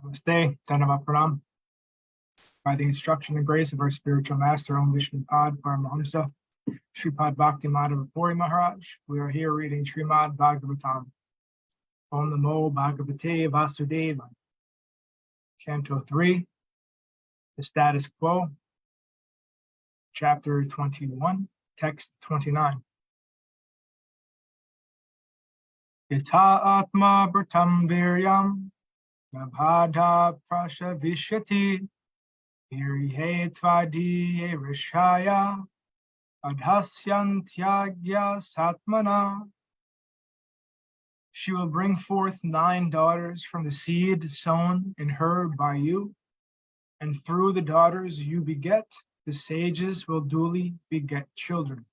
Namaste, Dhanava Pranam. By the instruction and grace of our spiritual master, Om Vishnupad Paramahamsa, Sripad Bhakti Madhava Puri Maharaj, we are here reading Srimad Bhagavatam. Om Namo Bhagavate Vasudeva. Canto 3, the Status Quo, Chapter 21, Text 29. Yata Atma Bhartam Viryam Nabhada Prashavishyati Virihe Tvadi Rishaya Adhasyantyagya Satmana. She will bring forth 9 daughters from the seed sown in her by you, and through the daughters you beget, the sages will duly beget children.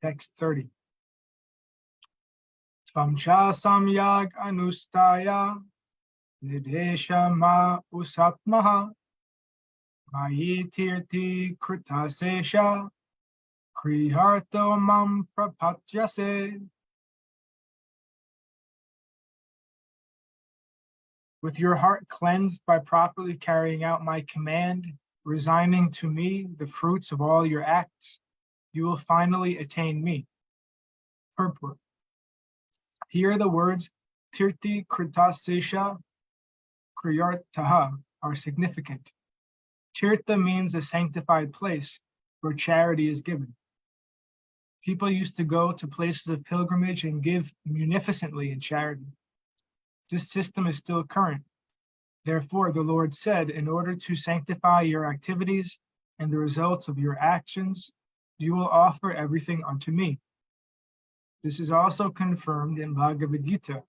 Text 30. Tvamcha samyag anustaya nidesha ma usatmaha mayitirti kritasesha kriharto mam prapatyase. With your heart cleansed by properly carrying out my command, resigning to me the fruits of all your acts, you will finally attain me. Purport. Here the words Tirti Kritasesha Kriyartaha are significant. Tirtha means a sanctified place where charity is given. People used to go to places of pilgrimage and give munificently in charity. This system is still current. Therefore, the Lord said, in order to sanctify your activities and the results of your actions, you will offer everything unto me. This is also confirmed in Bhagavad Gita.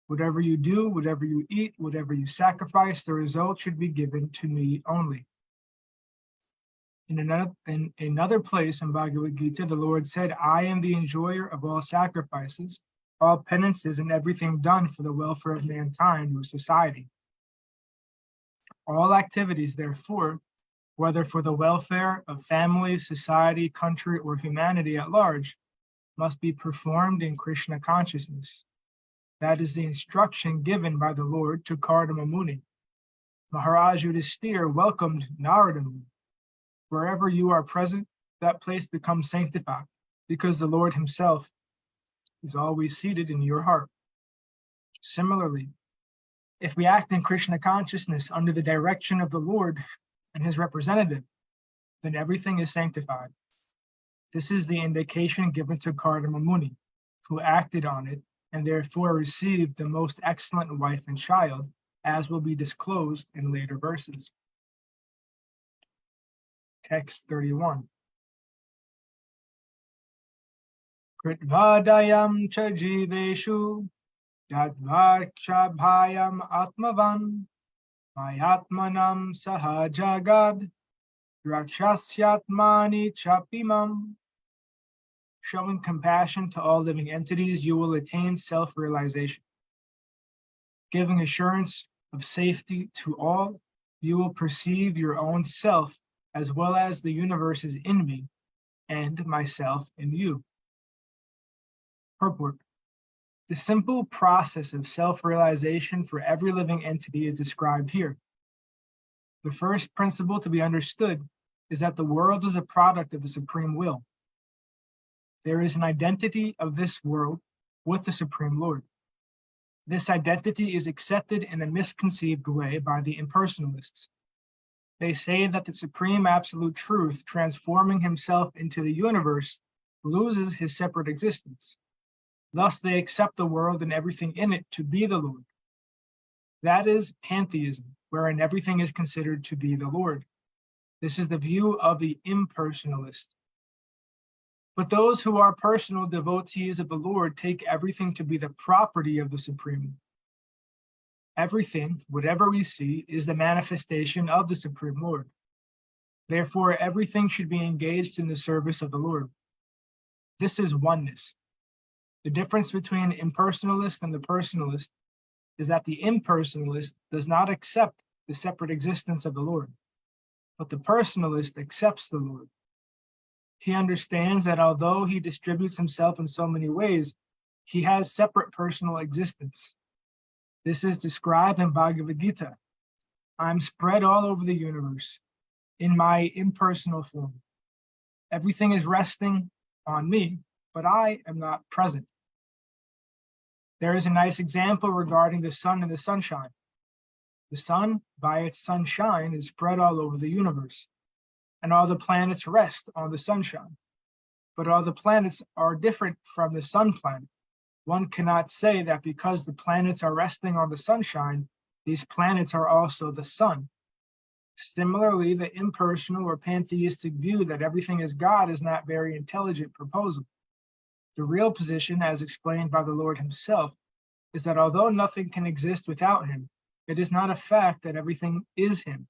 Whatever you do, whatever you eat, whatever you sacrifice, the result should be given to me only. In another place in Bhagavad Gita, the Lord said, I am the enjoyer of all sacrifices, all penances, and everything done for the welfare of mankind or society. All activities, therefore, whether for the welfare of family, society, country, or humanity at large, must be performed in Krishna consciousness. That is the instruction given by the Lord to Kardama Muni. Maharaj Yudhisthira welcomed Narada Muni. Wherever you are present, that place becomes sanctified, because the Lord himself is always seated in your heart. Similarly, if we act in Krishna consciousness under the direction of the Lord and his representative, then everything is sanctified. This is the indication given to Kardama Muni, who acted on it and therefore received the most excellent wife and child, as will be disclosed in later verses. Text 31. Kritvadayam cha jiveshu yadvacha bhayam atmavan mayatmanam sahajagad rakshasyatmani chapimam. Showing compassion to all living entities, you will attain self-realization. Giving assurance of safety to all, you will perceive your own self as well as the universe is in me and myself in you. Purport. The simple process of self-realization for every living entity is described here. The first principle to be understood is that the world is a product of the Supreme Will. There is an identity of this world with the Supreme Lord. This identity is accepted in a misconceived way by the impersonalists. They say that the Supreme Absolute Truth, transforming himself into the universe, loses his separate existence. Thus, they accept the world and everything in it to be the Lord. That is pantheism, wherein everything is considered to be the Lord. This is the view of the impersonalist. But those who are personal devotees of the Lord take everything to be the property of the Supreme. Everything, whatever we see, is the manifestation of the Supreme Lord. Therefore, everything should be engaged in the service of the Lord. This is oneness. The difference between the impersonalist and the personalist is that the impersonalist does not accept the separate existence of the Lord, but the personalist accepts the Lord. He understands that although he distributes himself in so many ways, he has separate personal existence. This is described in Bhagavad Gita. I'm spread all over the universe in my impersonal form. Everything is resting on me, but I am not present. There is a nice example regarding the sun and the sunshine. The sun, by its sunshine, is spread all over the universe, and all the planets rest on the sunshine. But all the planets are different from the sun planet. One cannot say that because the planets are resting on the sunshine, these planets are also the sun. Similarly, the impersonal or pantheistic view that everything is God is not very intelligent proposal. The real position, as explained by the Lord himself, is that although nothing can exist without him, it is not a fact that everything is him.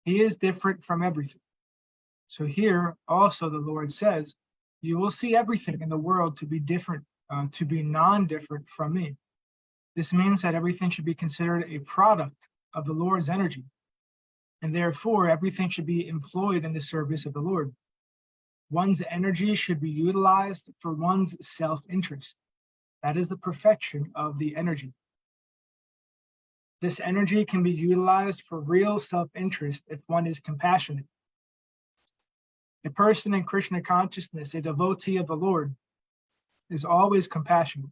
He is different from everything. So here also the Lord says, you will see everything in the world to be different, to be non-different from me. This means that everything should be considered a product of the Lord's energy, and therefore everything should be employed in the service of the Lord. One's energy should be utilized for one's self-interest. That is the perfection of the energy. This energy can be utilized for real self-interest if one is compassionate. A person in Krishna consciousness, a devotee of the Lord, is always compassionate.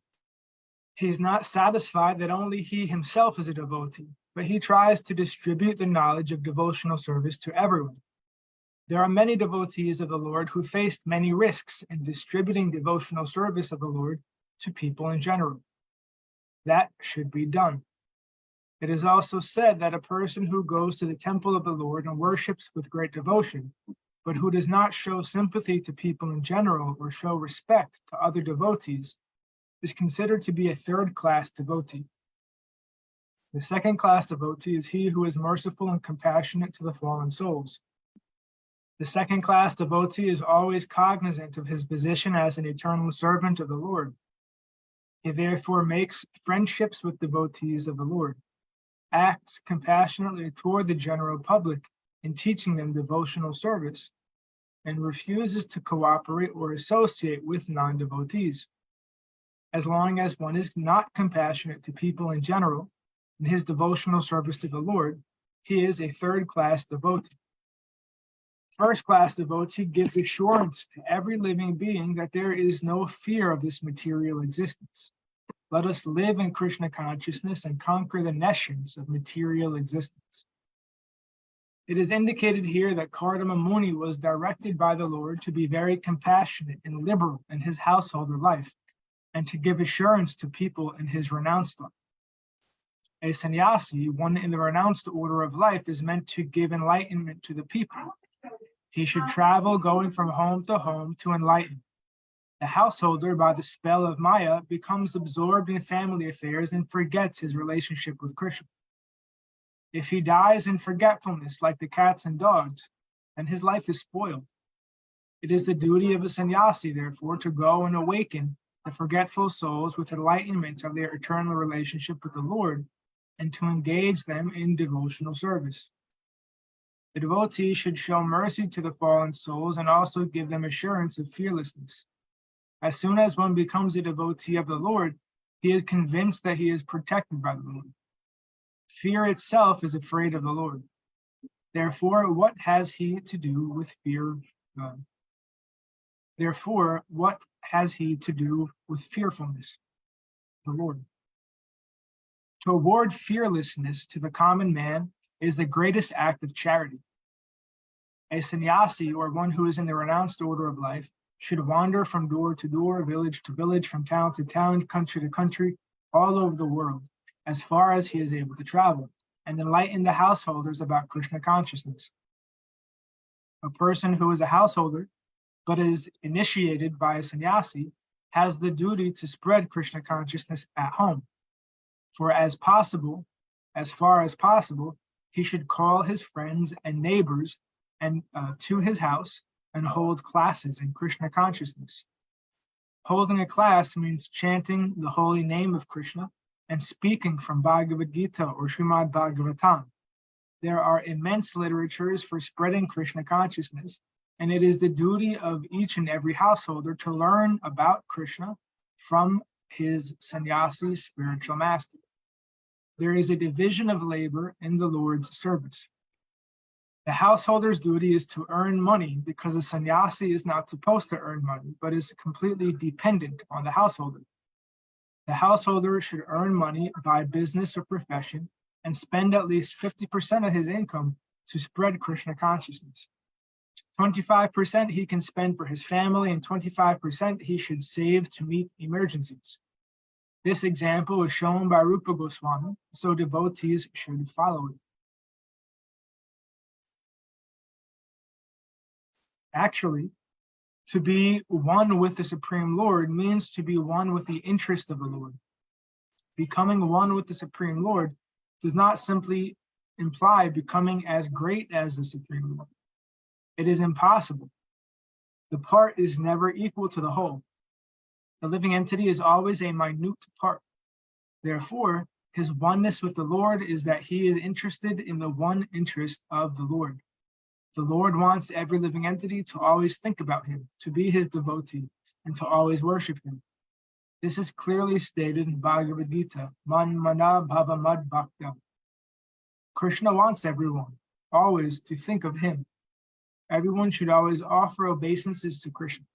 He is not satisfied that only he himself is a devotee, but he tries to distribute the knowledge of devotional service to everyone. There are many devotees of the Lord who faced many risks in distributing devotional service of the Lord to people in general. That should be done. It is also said that a person who goes to the temple of the Lord and worships with great devotion, but who does not show sympathy to people in general or show respect to other devotees, is considered to be a third-class devotee. The second-class devotee is he who is merciful and compassionate to the fallen souls. The second-class devotee is always cognizant of his position as an eternal servant of the Lord. He therefore makes friendships with devotees of the Lord, acts compassionately toward the general public in teaching them devotional service, and refuses to cooperate or associate with non-devotees. As long as one is not compassionate to people in general in his devotional service to the Lord, he is a third-class devotee. First-class devotee gives assurance to every living being that there is no fear of this material existence. Let us live in Krishna consciousness and conquer the nescience of material existence. It is indicated here that Kardama Muni was directed by the Lord to be very compassionate and liberal in his householder life, and to give assurance to people in his renounced life. A sannyasi, one in the renounced order of life, is meant to give enlightenment to the people. He should travel going from home to enlighten. The householder, by the spell of Maya, becomes absorbed in family affairs and forgets his relationship with Krishna. If he dies in forgetfulness like the cats and dogs, then his life is spoiled. It is the duty of a sannyasi, therefore, to go and awaken the forgetful souls with enlightenment of their eternal relationship with the Lord, and to engage them in devotional service. The devotee should show mercy to the fallen souls and also give them assurance of fearlessness. As soon as one becomes a devotee of the Lord, he is convinced that he is protected by the Lord. Fear itself is afraid of the Lord. Therefore, what has he to do with fear? Therefore, what has he to do with fearfulness? The Lord. To award fearlessness to the common man is the greatest act of charity. A sannyasi, or one who is in the renounced order of life, should wander from door to door, village to village, from town to town, country to country, all over the world, as far as he is able to travel, and enlighten the householders about Krishna consciousness. A person who is a householder, but is initiated by a sannyasi, has the duty to spread Krishna consciousness at home. For as far as possible, he should call his friends and neighbors to his house and hold classes in Krishna consciousness. Holding a class means chanting the holy name of Krishna and speaking from Bhagavad Gita or Srimad Bhagavatam. There are immense literatures for spreading Krishna consciousness, and it is the duty of each and every householder to learn about Krishna from his sannyasi spiritual master. there is a division of labor in the Lord's service. The householder's duty is to earn money because a sannyasi is not supposed to earn money, but is completely dependent on the householder. The householder should earn money by business or profession and spend at least 50% of his income to spread Krishna consciousness. 25% he can spend for his family, and 25% he should save to meet emergencies. This example is shown by Rupa Goswami, so devotees should follow it. Actually, to be one with the Supreme Lord means to be one with the interest of the Lord. Becoming one with the Supreme Lord does not simply imply becoming as great as the Supreme Lord. It is impossible. The part is never equal to the whole. The living entity is always a minute part. Therefore, his oneness with the Lord is that he is interested in the one interest of the Lord. The Lord wants every living entity to always think about him, to be his devotee, and to always worship him. This is clearly stated in Bhagavad Gita, Man mana bhava mad bhakta. Krishna wants everyone always to think of him. Everyone should always offer obeisances to Krishna.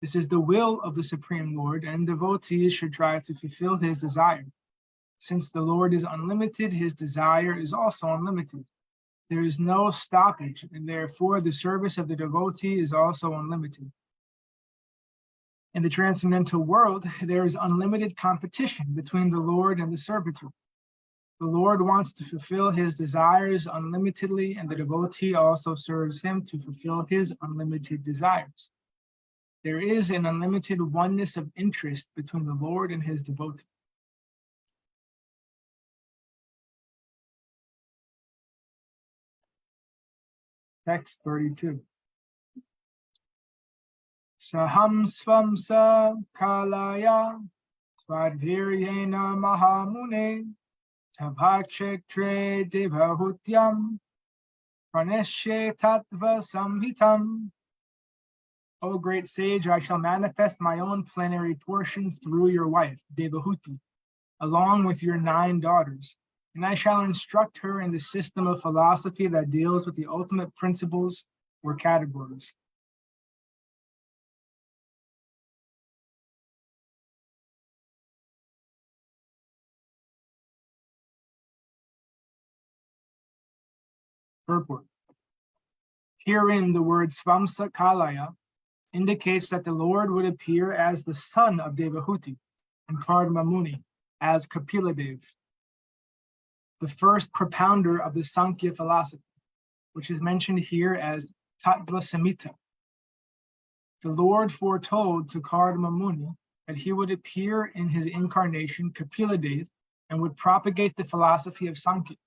This is the will of the Supreme Lord, and devotees should try to fulfill his desire. Since the Lord is unlimited, his desire is also unlimited. There is no stoppage, and therefore the service of the devotee is also unlimited. In the transcendental world, there is unlimited competition between the Lord and the servitor. The Lord wants to fulfill his desires unlimitedly, and the devotee also serves him to fulfill his unlimited desires. There is an unlimited oneness of interest between the Lord and his devotee. Text 32. Saham svam sa kalaya svadhiryena mahamune Tabhakshetre devahutyam praneshye tattva samhitam. O great sage, I shall manifest my own plenary portion through your wife, Devahuti, along with your 9 daughters, and I shall instruct her in the system of philosophy that deals with the ultimate principles or categories. Purport. Herein, the word Svamsa Kalaya indicates that the Lord would appear as the son of Devahuti and Kardama Muni as Kapiladev, the first propounder of the Sankhya philosophy, which is mentioned here as Tattva Samhita. The Lord foretold to Kardama Muni that he would appear in his incarnation Kapiladev and would propagate the philosophy of Sankhya.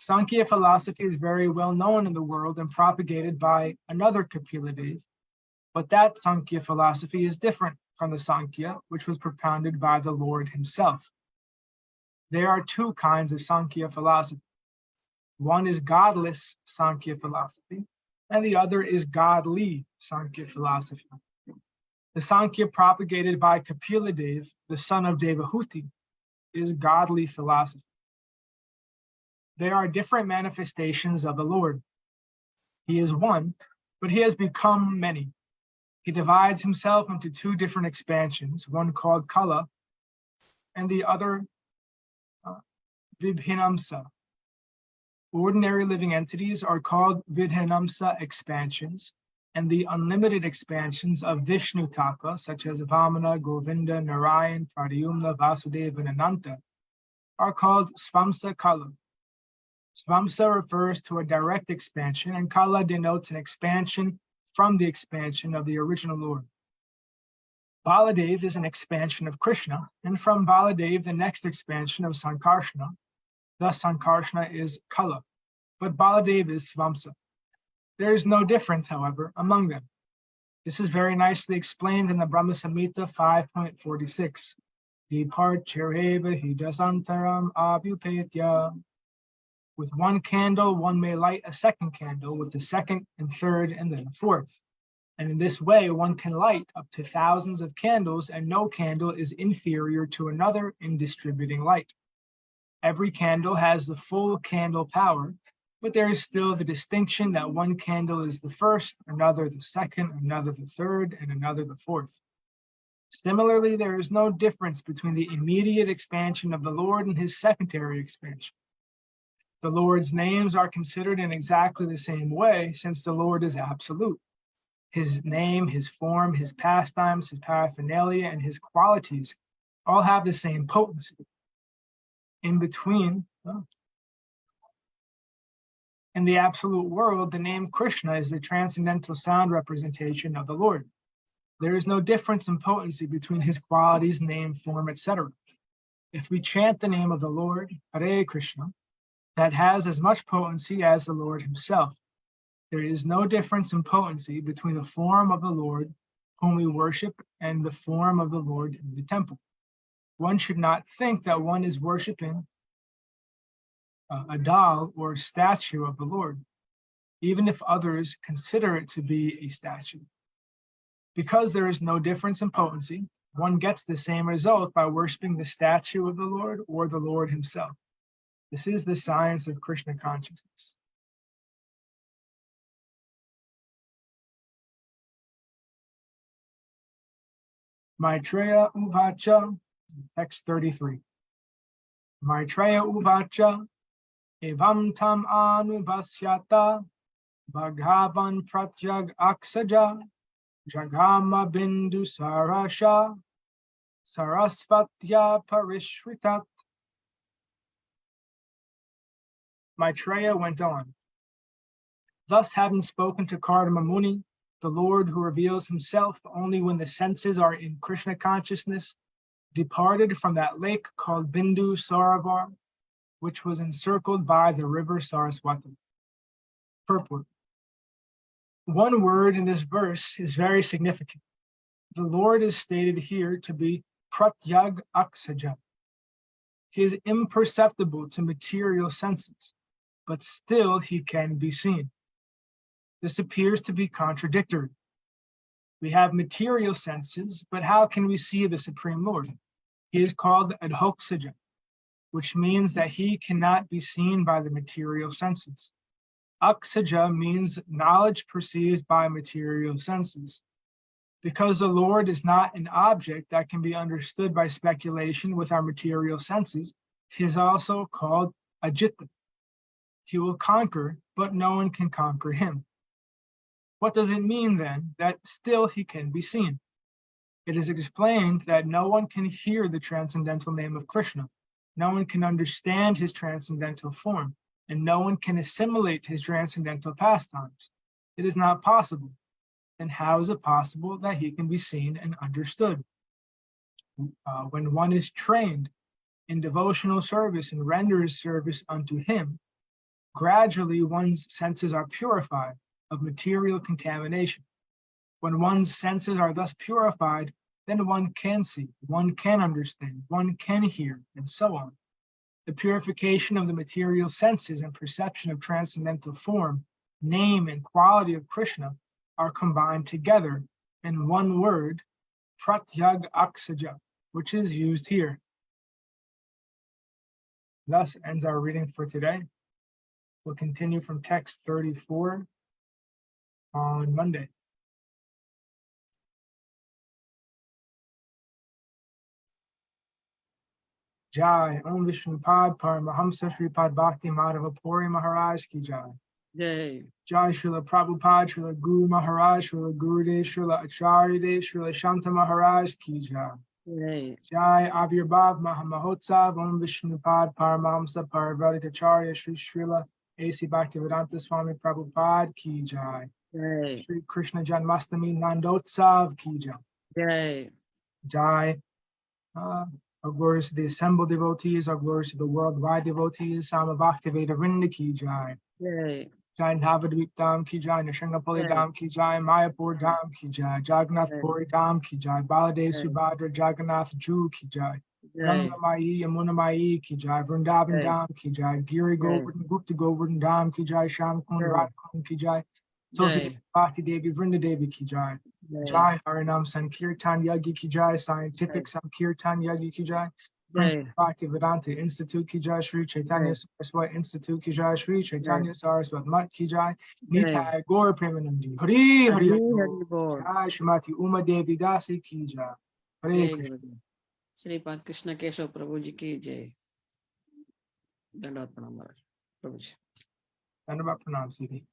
Sankhya philosophy is very well known in the world and propagated by another Kapiladev, but that Sankhya philosophy is different from the Sankhya which was propounded by the Lord himself. There are 2 kinds of Sankhya philosophy. One is godless Sankhya philosophy, and the other is godly Sankhya philosophy. The Sankhya propagated by Kapiladev, the son of Devahuti, is godly philosophy. There are different manifestations of the Lord. He is one, but he has become many. He divides himself into 2 different expansions, one called Kala and the other Vibhinamsa. Ordinary living entities are called Vidhanamsa expansions, and the unlimited expansions of Vishnu Tattva, such as Vamana, Govinda, Narayan, Pradyumna, Vasudeva, and Ananta, are called Svamsa Kala. Svamsa refers to a direct expansion, and Kala denotes an expansion from the expansion of the original Lord. Baladev is an expansion of Krishna, and from Baladev, the next expansion of Sankarshana. Thus, Sankarshana is Kala, but Baladev is Svamsa. There is no difference, however, among them. This is very nicely explained in the Brahma Samhita 5.46. Deparchereva hidasantaram abhupetya. With one candle, one may light a second candle, with the second and third, and then a fourth. And in this way, one can light up to thousands of candles, and no candle is inferior to another in distributing light. Every candle has the full candle power, but there is still the distinction that one candle is the first, another the second, another the third, and another the fourth. Similarly, there is no difference between the immediate expansion of the Lord and his secondary expansion. The Lord's names are considered in exactly the same way, since the Lord is absolute. His name, his form, his pastimes, his paraphernalia, and his qualities all have the same potency. In between, in the absolute world, the name Krishna is the transcendental sound representation of the Lord. There is no difference in potency between his qualities, name, form, etc. If we chant the name of the Lord, Hare Krishna, that has as much potency as the Lord himself. There is no difference in potency between the form of the Lord whom we worship and the form of the Lord in the temple. One should not think that one is worshiping a doll or a statue of the Lord, even if others consider it to be a statue. Because there is no difference in potency, one gets the same result by worshiping the statue of the Lord or the Lord himself. This is the science of Krishna consciousness. Maitreya Uvacha, text 33. Maitreya Uvacha, Evam tam anuvasyata, Bhagavan pratyag aksaja, Jagama bindu sarasha, Sarasvatya parishritat. Maitreya went on. Thus, having spoken to Kardama Muni, the Lord who reveals himself only when the senses are in Krishna consciousness, departed from that lake called Bindu Saravar, which was encircled by the river Saraswati. Purport. One word in this verse is very significant. The Lord is stated here to be Pratyag Aksaja. He is imperceptible to material senses, but still he can be seen. This appears to be contradictory. We have material senses, but how can we see the Supreme Lord? He is called Adhoksaja, which means that he cannot be seen by the material senses. Aksaja means knowledge perceived by material senses. Because the Lord is not an object that can be understood by speculation with our material senses, he is also called Ajita. He will conquer, but no one can conquer him. What does it mean then that still he can be seen? It is explained that no one can hear the transcendental name of Krishna, no one can understand his transcendental form, and no one can assimilate his transcendental pastimes. It is not possible. Then how is it possible that he can be seen and understood? When one is trained in devotional service and renders service unto him, gradually one's senses are purified of material contamination. When one's senses are thus purified, then one can see, one can understand, one can hear, and so on. The purification of the material senses and perception of transcendental form, name, and quality of Krishna are combined together in one word, Pratyag Aksaja, which is used here. Thus ends our reading for today. We'll continue from text 34 on Monday. Jai, Om Vishnupad Paramahamsa Shripad Bhakti Madhava Puri Maharaj Ki Jai. Jai. Jai Srila Prabhupada, Srila Guru Maharaj, Srila Gurudev, Srila Acharya Dev, Srila Shanta Maharaj Ki Jai. Jai. Jai Avirbhav Mahamahotsav, Om Vishnupad Paramahamsa Parvadika Acharya Sri Srila A.C. Bhaktivedanta Swami Prabhupada Ki Jai. Jai. Sri Krishna Janmastami Nandotsav Ki Jai. Jai. Jai. Our glories to the assembled devotees, our glories to the worldwide devotees, Sama Bhaktiveda Vrinda Ki Jai. Jai. Jai Navadvip Dham Ki Jai, Nishangapali Dham Ki Jai, Mayapur Dham Ki Jai, Jagannath Puri Dham Ki Jai, Baladev Subhadra Jagannath Ju Ki Jai, Ganga Mai Yamuna Mai Ki Jai, Vrindavan Dham Ki Jai, Giri Govardhan Gupta Govardhan Dham Ki Jai, Sham Kund Radhakund Ki Jai, Tulsi Bhakti Devi Vrinda Devi Ki Jai. Jai Harinam Sankirtan Yagi Ki Jai, Scientific Sankirtan Yagi Ki Jai, Jai. Bhakti Vedanta Institute ki jai, Shri Chaitanya Saraswati Institute ki jai, Shri Chaitanya Saraswati Mat ki jai, Nitai Gaur Premanandi. Hari Hari Hari Hari Bol. Jai Shrimati Uma Devi Dasi ki jai. Hare Jai Krishna. Gurudev. Sripad Krishna Keshav Prabhuji ki jai. Dandavat Pranam Maharaj. Prabhuji. Dhanavad Pranam, Siri.